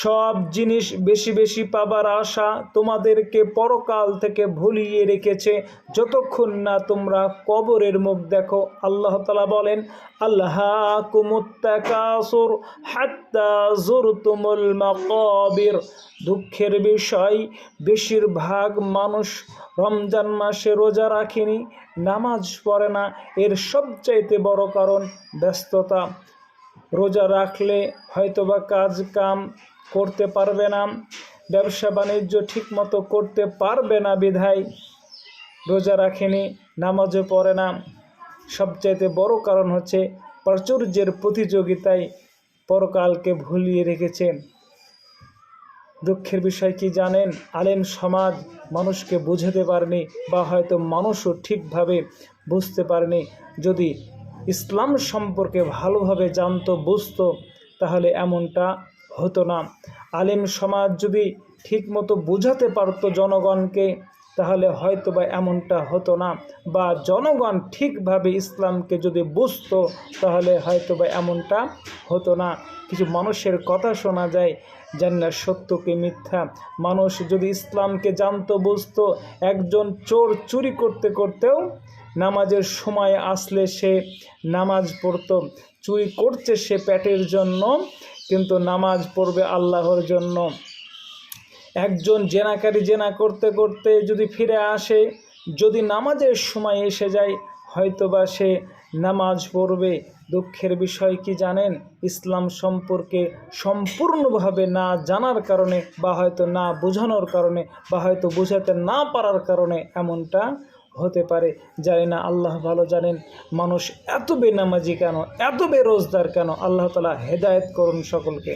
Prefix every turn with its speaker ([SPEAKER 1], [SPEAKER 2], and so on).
[SPEAKER 1] সব জিনিস বেশি বেশি পাবার আশা তোমাদেরকে পরকাল থেকে ভুলিয়ে রেখেছে যতক্ষণ না তোমরা কবরের মুখ দেখো। আল্লাহ তাআলা বলেন, আল্লাহাকুমুত তাকাসুর হাত্তা যুরতুমুল মাকাবির। দুঃখের বিষয়, বেশিরভাগ মানুষ রমজান মাসে রোজা রাখেনি, নামাজ পড়ে না। এর সবচাইতে বড় কারণ ব্যস্ততা। রোজা রাখলে হয়তোবা কাজ কাম করতে পারবে না, ব্যবসা বাণিজ্য ঠিকমতো করতে পারবে না, বিধায় রোজা রাখেনি, নামাজও পড়ে না। সবচাইতে বড় কারণ হচ্ছে প্রাচুর্যের প্রতিযোগিতায় পরকালকে ভুলিয়ে রেখেছেন। দুঃখের বিষয় কি জানেন? আলেম সমাজ মানুষকে বুঝাতে পারেনি, বা হয়তো মানুষও ঠিকভাবে বুঝতে পারেনি। যদি ইসলাম সম্পর্কে ভালোভাবে জানতো, বুঝতো, তাহলে এমনটা হতো না। আলেম সমাজ যদি ঠিকমতো বোঝাতে পারতো জনগণকে, তাহলে হয়তো বা এমনটা হতো না। বা জনগণ ঠিকভাবে ইসলামকে যদি বুঝতো, তাহলে হয়তো বা এমনটা হতো না। কিছু মানুষের কথা শোনা যায়, জান্নাত সত্য কি মিথ্যা। মানুষ যদি ইসলামকে জানতো, বুঝতো, একজন চোর চুরি করতে করতেও নামাজের সময় আসলে সে নামাজ পড়তো। চুরি করছে সে পেটের জন্য, কিন্তু নামাজ পড়বে আল্লাহর জন্য। একজন জেনাকারী জেনা করতে করতে যদি ফিরে আসে, যদি নামাজের সময় এসে যায়, হয়তোবা সে নামাজ পড়বে। দুঃখের বিষয় কি জানেন? ইসলাম সম্পর্কে সম্পূর্ণভাবে না জানার কারণে, বা হয়তো না বোঝানোর কারণে, বা হয়তো বোঝাতে না পারার কারণে এমনটা হতে পারে। জানি না, আল্লাহ ভালো জানেন। মানুষ এত বেনামাজি কেন, এত বেরোজগার কেন? আল্লাহ তাআলা হেদায়েত করুন সকলকে।